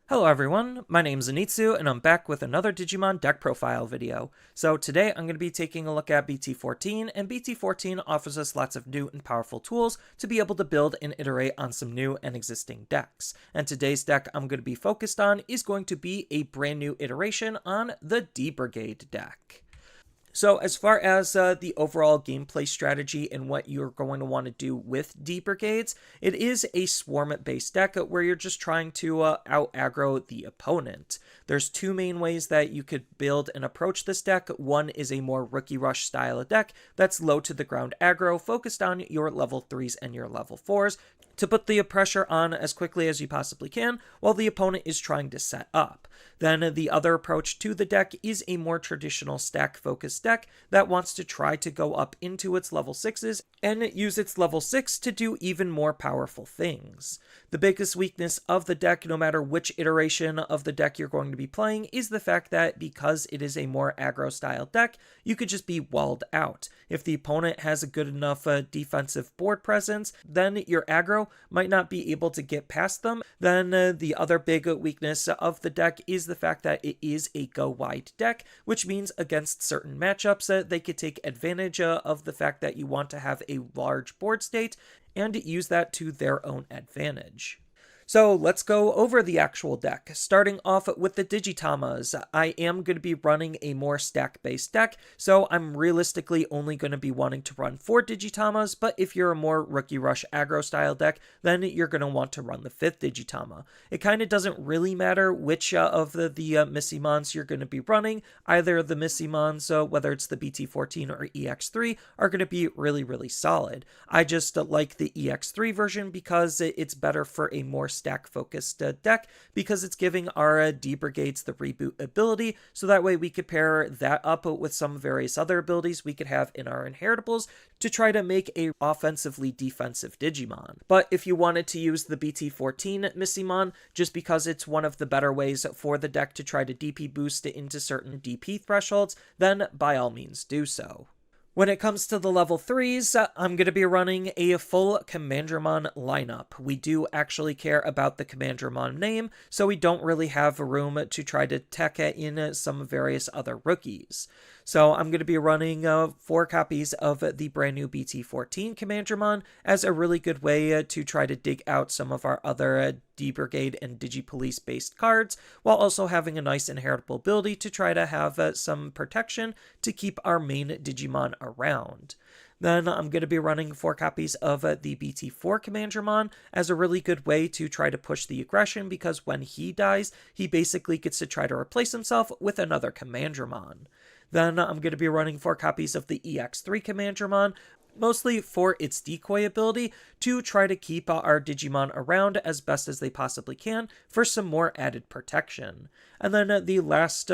Hello everyone, my name is Anitsu and I'm back with another Digimon deck profile video. So today I'm going to be taking a look at BT14, and BT14 offers us lots of new and powerful tools to be able to build and iterate on some new and existing decks. And today's deck I'm going to be focused on is going to be a brand new iteration on the D-Brigade deck. So as far as the overall gameplay strategy and what you're going to want to do with D-Brigades, it is a swarm-based deck where you're just trying to out-aggro the opponent. There's two main ways that you could build and approach this deck. One is a more Rookie Rush style of deck that's low to the ground aggro, focused on your level 3s and your level 4s, to put the pressure on as quickly as you possibly can while the opponent is trying to set up. Then the other approach to the deck is a more traditional stack-focused deck that wants to try to go up into its level 6s and use its level 6 to do even more powerful things. The biggest weakness of the deck, no matter which iteration of the deck you're going to be playing, is the fact that because it is a more aggro-style deck, you could just be walled out. If the opponent has a good enough defensive board presence, then your aggro might not be able to get past them. Then the other big weakness of the deck is the fact that it is a go-wide deck, which means against certain matchups, they could take advantage of the fact that you want to have a large board state and use that to their own advantage. So let's go over the actual deck. Starting off with the Digitamers, I am going to be running a more stack-based deck, so I'm realistically only going to be wanting to run 4 Digitamers, but if you're a more Rookie Rush aggro style deck, then you're going to want to run the 5th Digitama. It kind of doesn't really matter which of the Missimons you're going to be running. Either the Missimons, whether it's the BT14 or EX3, are going to be really solid. I just like the EX3 version because it's better for a more stack-focused deck, because it's giving our D-Brigades the reboot ability, so that way we could pair that up with some various other abilities we could have in our inheritables to try to make a offensively defensive Digimon. But if you wanted to use the BT14 Missimon, just because it's one of the better ways for the deck to try to DP boost it into certain DP thresholds, then by all means do so. When it comes to the level 3s, I'm going to be running a full Commandramon lineup. We do actually care about the Commandramon name, so we don't really have room to try to tech in some various other rookies. So I'm going to be running 4 copies of the brand new BT14 Commandramon as a really good way to try to dig out some of our other D-Brigade and DigiPolice based cards, while also having a nice inheritable ability to try to have some protection to keep our main Digimon around. Then I'm going to be running 4 copies of the BT4 Commandramon as a really good way to try to push the aggression, because when he dies, he basically gets to try to replace himself with another Commandramon. Then I'm going to be running 4 copies of the EX3 Commandramon, mostly for its decoy ability, to try to keep our Digimon around as best as they possibly can for some more added protection. And then the last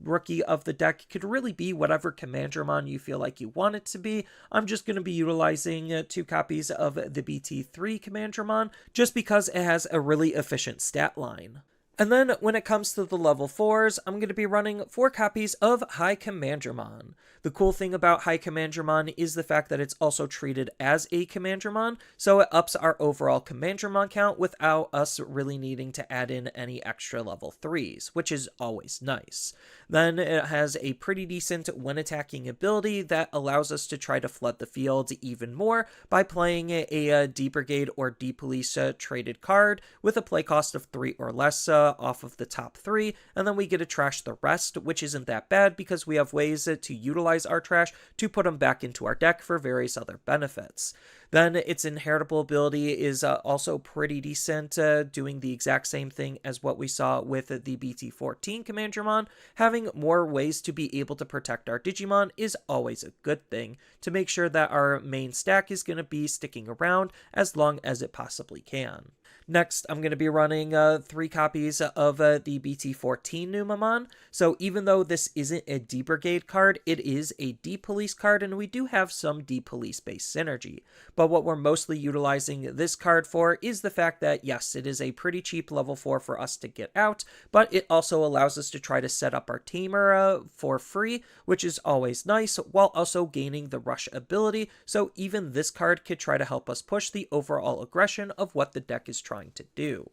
rookie of the deck could really be whatever Commandramon you feel like you want it to be. I'm just going to be utilizing 2 copies of the BT3 Commandramon just because it has a really efficient stat line. And then when it comes to the level 4s, I'm going to be running 4 copies of High Commandramon. The cool thing about High Commandramon is the fact that it's also treated as a Commandramon, so it ups our overall Commandramon count without us really needing to add in any extra level 3s, which is always nice. Then it has a pretty decent when attacking ability that allows us to try to flood the field even more by playing a D-Brigade or D-Police traded card with a play cost of 3 or less off of the top 3, and then we get to trash the rest, which isn't that bad because we have ways to utilize our trash to put them back into our deck for various other benefits. Then its inheritable ability is also pretty decent, doing the exact same thing as what we saw with the BT14 Commandramon. Having more ways to be able to protect our Digimon is always a good thing, to make sure that our main stack is going to be sticking around as long as it possibly can. Next, I'm going to be running 3 copies of the BT14 Numamon. So even though this isn't a D-Brigade card, it is a D-Police card, and we do have some D-Police-based synergy. But what we're mostly utilizing this card for is the fact that, yes, it is a pretty cheap level 4 for us to get out, but it also allows us to try to set up our Tamer for free, which is always nice, while also gaining the Rush ability, so even this card could try to help us push the overall aggression of what the deck is trying to do.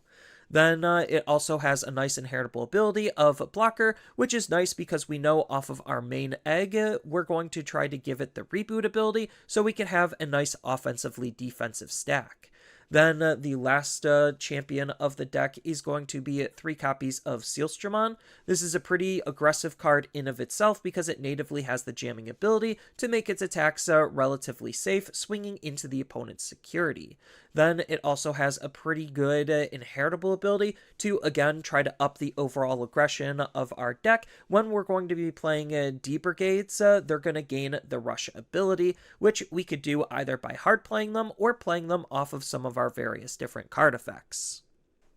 Then it also has a nice inheritable ability of Blocker, which is nice because we know off of our main egg, we're going to try to give it the reboot ability so we can have a nice offensively defensive stack. Then the last champion of the deck is going to be 3 copies of Sealstramon. This is a pretty aggressive card in of itself because it natively has the jamming ability to make its attacks relatively safe, swinging into the opponent's security. Then it also has a pretty good inheritable ability to, again, try to up the overall aggression of our deck. When we're going to be playing D-brigades, they're going to gain the rush ability, which we could do either by hard playing them or playing them off of some of our various different card effects.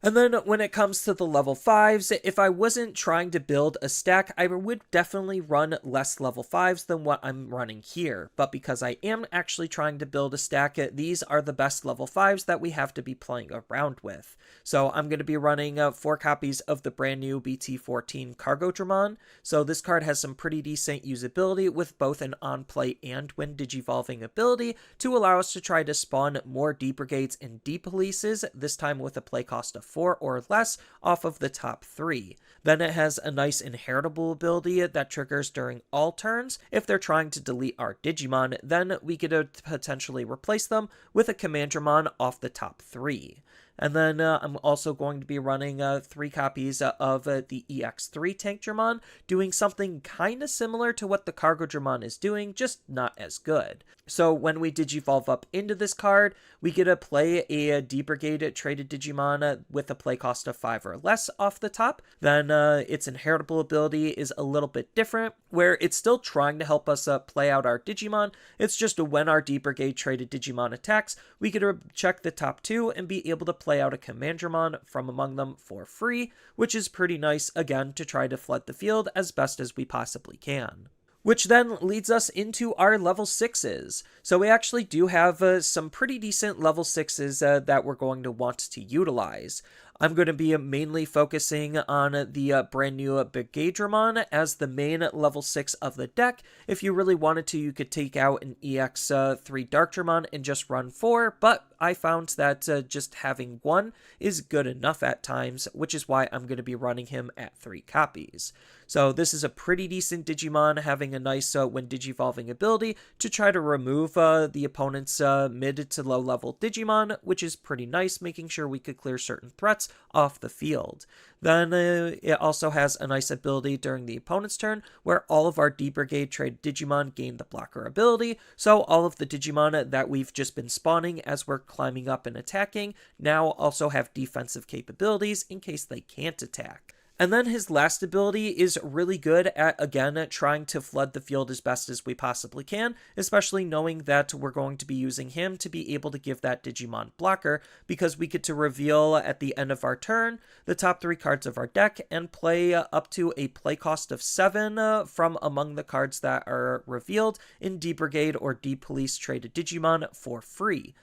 And then when it comes to the level 5s, if I wasn't trying to build a stack, I would definitely run less level 5s than what I'm running here. But because I am actually trying to build a stack, these are the best level 5s that we have to be playing around with. So I'm going to be running 4 copies of the brand new BT14 Cargo Dramon. So this card has some pretty decent usability with both an on-play and when digivolving ability to allow us to try to spawn more D-brigades and D-polices, this time with a play cost of 4 or less off of the top 3. Then it has a nice inheritable ability that triggers during all turns. If they're trying to delete our Digimon, then we could potentially replace them with a Commandramon off the top 3. And then I'm also going to be running 3 copies of the EX3 Tank Dramon, doing something kind of similar to what the Cargo Dramon is doing, just not as good. So when we Digivolve up into this card, we get to play a D-Brigade traded Digimon with a play cost of 5 or less off the top. Then its inheritable ability is a little bit different, where it's still trying to help us play out our Digimon. It's just when our D-Brigade traded Digimon attacks, we get to check the top 2 and be able to play out a Commandramon from among them for free, which is pretty nice, again, to try to flood the field as best as we possibly can. Which then leads us into our level 6s. So we actually do have some pretty decent level 6s that we're going to want to utilize. I'm going to be mainly focusing on the brand new Brigadramon as the main level 6 of the deck. If you really wanted to, you could take out an EX3 Darkdramon and just run 4, but I found that just having 1 is good enough at times, which is why I'm going to be running him at 3 copies. So this is a pretty decent Digimon, having a nice when digivolving ability to try to remove the opponent's mid to low level Digimon, which is pretty nice, making sure we could clear certain threats off the field. Then it also has a nice ability during the opponent's turn, where all of our D-Brigade trade Digimon gain the blocker ability, so all of the Digimon that we've just been spawning as we're climbing up and attacking now also have defensive capabilities in case they can't attack. And then his last ability is really good at, again, trying to flood the field as best as we possibly can, especially knowing that we're going to be using him to be able to give that Digimon blocker, because we get to reveal at the end of our turn the top 3 cards of our deck and play up to a play cost of 7 from among the cards that are revealed in D-Brigade or D-Police traded Digimon for free.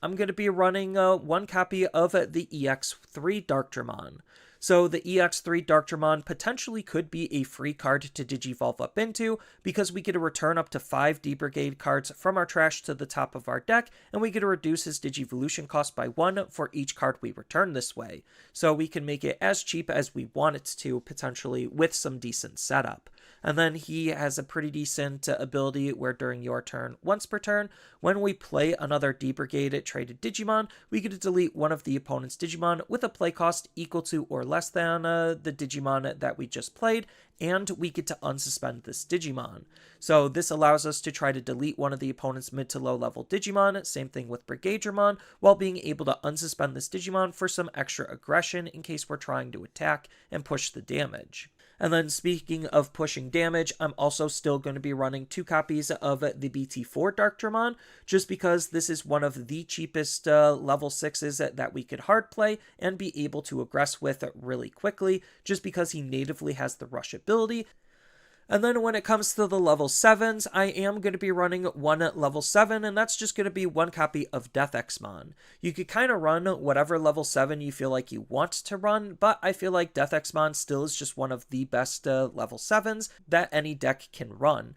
I'm going to be running 1 copy of the EX3 Darkdramon. So the EX3 Darkdramon potentially could be a free card to Digivolve up into, because we get to return up to 5 D-Brigade cards from our trash to the top of our deck, and we get to reduce his Digivolution cost by 1 for each card we return this way. So we can make it as cheap as we want it to, potentially, with some decent setup. And then he has a pretty decent ability where during your turn, once per turn, when we play another D-Brigade traded Digimon, we get to delete one of the opponent's Digimon with a play cost equal to or less than the Digimon that we just played, and we get to unsuspend this Digimon. So this allows us to try to delete one of the opponent's mid to low level Digimon, same thing with Brigadramon, while being able to unsuspend this Digimon for some extra aggression in case we're trying to attack and push the damage. And then speaking of pushing damage, I'm also still going to be running 2 copies of the BT4 Darkdramon, just because this is one of the cheapest level 6s that we could hard play and be able to aggress with really quickly, just because he natively has the rush ability. And then when it comes to the level 7s, I am going to be running 1 level 7, and that's just going to be 1 copy of Death Exmon. You could kind of run whatever level 7 you feel like you want to run, but I feel like Death Exmon still is just one of the best level 7s that any deck can run.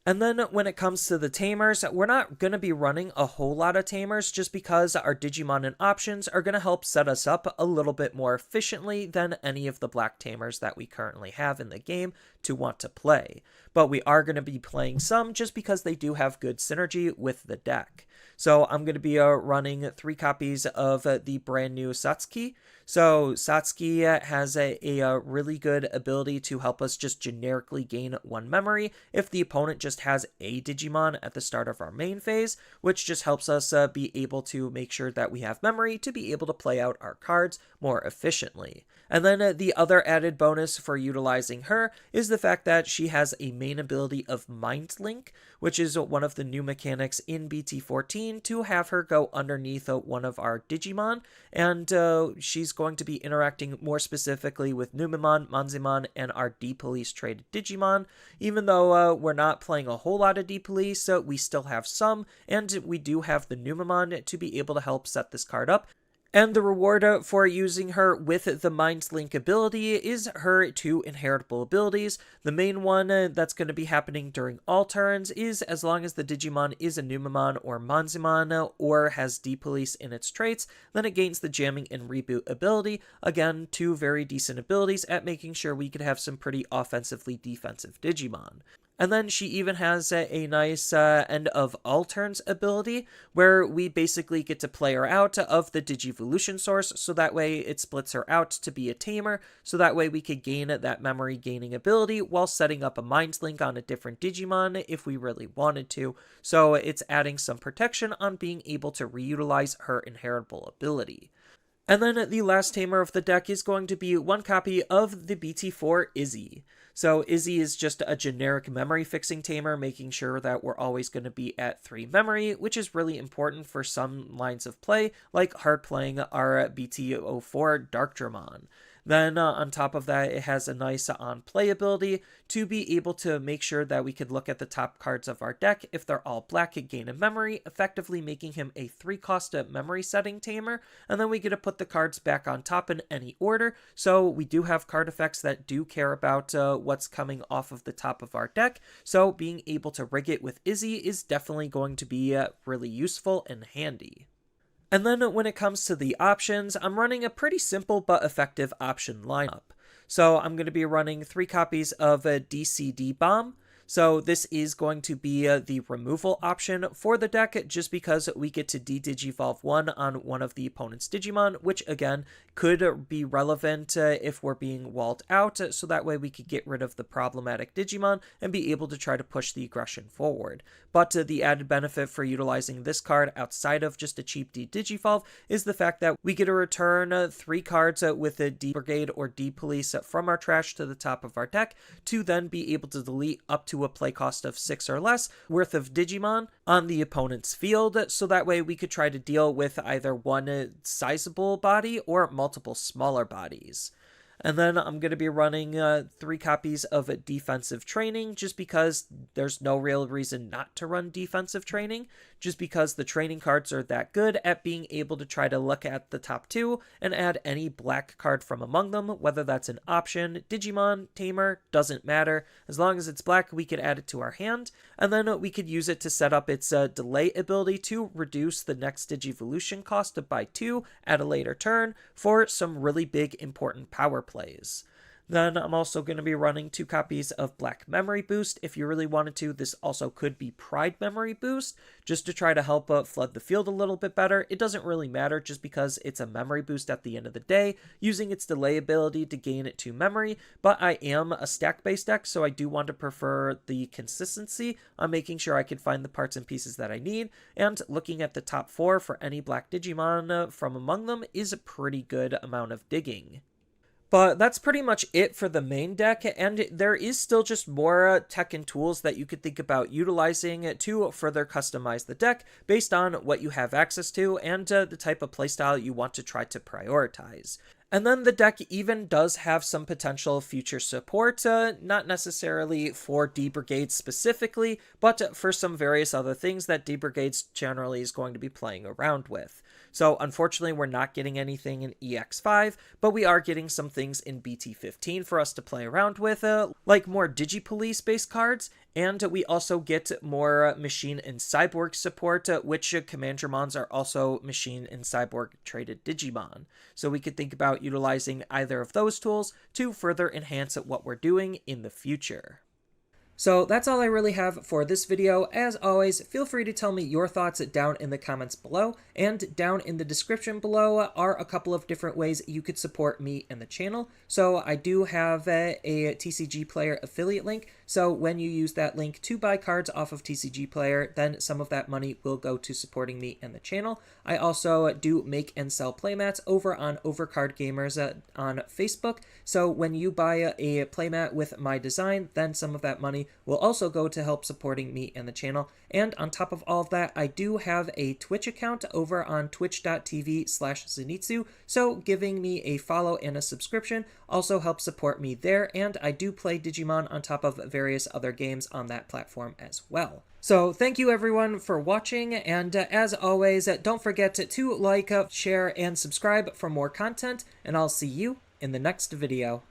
And then when it comes to the Tamers, we're not going to be running a whole lot of Tamers just because our Digimon and options are going to help set us up a little bit more efficiently than any of the black Tamers that we currently have in the game to want to play. But we are going to be playing some just because they do have good synergy with the deck. So I'm going to be running 3 copies of the brand new Satsuki. So Satsuki has a really good ability to help us just generically gain 1 memory if the opponent just has a Digimon at the start of our main phase, which just helps us be able to make sure that we have memory to be able to play out our cards more efficiently. And then the other added bonus for utilizing her is the fact that she has a main ability of Mind Link, which is one of the new mechanics in BT14 to have her go underneath one of our Digimon, and she's going to be interacting more specifically with Numemon, Manzimon, and our D-Police traded Digimon. Even though we're not playing a whole lot of D-Police, we still have some, and we do have the Numemon to be able to help set this card up. And the reward for using her with the Mind Link ability is her 2 inheritable abilities. The main one that's going to be happening during all turns is as long as the Digimon is a Numemon or Manzimon or has D-Police in its traits, then it gains the Jamming and Reboot ability. Again, 2 very decent abilities at making sure we could have some pretty offensively defensive Digimon. And then she even has a nice end of all turns ability, where we basically get to play her out of the Digivolution source, so that way it splits her out to be a Tamer, so that way we could gain that memory gaining ability while setting up a Mind Link on a different Digimon if we really wanted to. So it's adding some protection on being able to reutilize her inheritable ability. And then the last Tamer of the deck is going to be 1 copy of the BT4 Izzy. So Izzy is just a generic memory fixing Tamer, making sure that we're always going to be at 3 memory, which is really important for some lines of play, like hard playing our BT04 Darkdramon. Then on top of that, it has a nice on-play ability to be able to make sure that we could look at the top cards of our deck. If they're all black, gain a memory, effectively making him a 3-cost memory setting Tamer. And then we get to put the cards back on top in any order. So we do have card effects that do care about what's coming off of the top of our deck. So being able to rig it with Izzy is definitely going to be really useful and handy. And then when it comes to the options, I'm running a pretty simple but effective option lineup. So I'm going to be running 3 copies of a DCD Bomb. So this is going to be the removal option for the deck, just because we get to de-digivolve 1 on one of the opponent's Digimon, which again could be relevant if we're being walled out, so that way we could get rid of the problematic Digimon and be able to try to push the aggression forward. But the added benefit for utilizing this card outside of just a cheap de-digivolve is the fact that we get to return 3 cards with a D-Brigade or D-Police from our trash to the top of our deck, to then be able to delete up to a play cost of 6 or less worth of Digimon on the opponent's field, so that way we could try to deal with either one sizable body or multiple smaller bodies. And then I'm going to be running 3 copies of defensive training, just because there's no real reason not to run defensive training, just because the training cards are that good at being able to try to look at the top 2 and add any black card from among them, whether that's an option, Digimon, Tamer, doesn't matter. As long as it's black, we could add it to our hand, and then we could use it to set up its delay ability to reduce the next Digivolution cost by 2 at a later turn for some really big important power plays. Then I'm also going to be running 2 copies of Black Memory Boost. If you really wanted to, this also could be Pride Memory Boost, just to try to help flood the field a little bit better. It doesn't really matter just because it's a memory boost at the end of the day, using its delay ability to gain it to memory, but I am a stack-based deck, so I do want to prefer the consistency on making sure I can find the parts and pieces that I need, and looking at the top 4 for any Black Digimon from among them is a pretty good amount of digging. But that's pretty much it for the main deck, and there is still just more tech and tools that you could think about utilizing to further customize the deck based on what you have access to and the type of playstyle you want to try to prioritize. And then the deck even does have some potential future support, not necessarily for D-brigades specifically, but for some various other things that D-brigades generally is going to be playing around with. So unfortunately, we're not getting anything in EX5, but we are getting some things in BT15 for us to play around with, like more DigiPolice based cards. And we also get more Machine and Cyborg support, which Commandramons are also Machine and Cyborg traded Digimon. So we could think about utilizing either of those tools to further enhance what we're doing in the future. So that's all I really have for this video. As always, feel free to tell me your thoughts down in the comments below, and down in the description below are a couple of different ways you could support me and the channel. So I do have a TCG Player affiliate link, so when you use that link to buy cards off of TCG Player, then some of that money will go to supporting me and the channel. I also do make and sell playmats over on Overcard Gamers on Facebook, so when you buy a playmat with my design, then some of that money will also go to help supporting me and the channel. And on top of all of that, I do have a Twitch account over on twitch.tv/Zenitsu, so giving me a follow and a subscription also helps support me there, and I do play Digimon on top of various other games on that platform as well. So thank you everyone for watching, and as always, don't forget to like, share, and subscribe for more content, and I'll see you in the next video.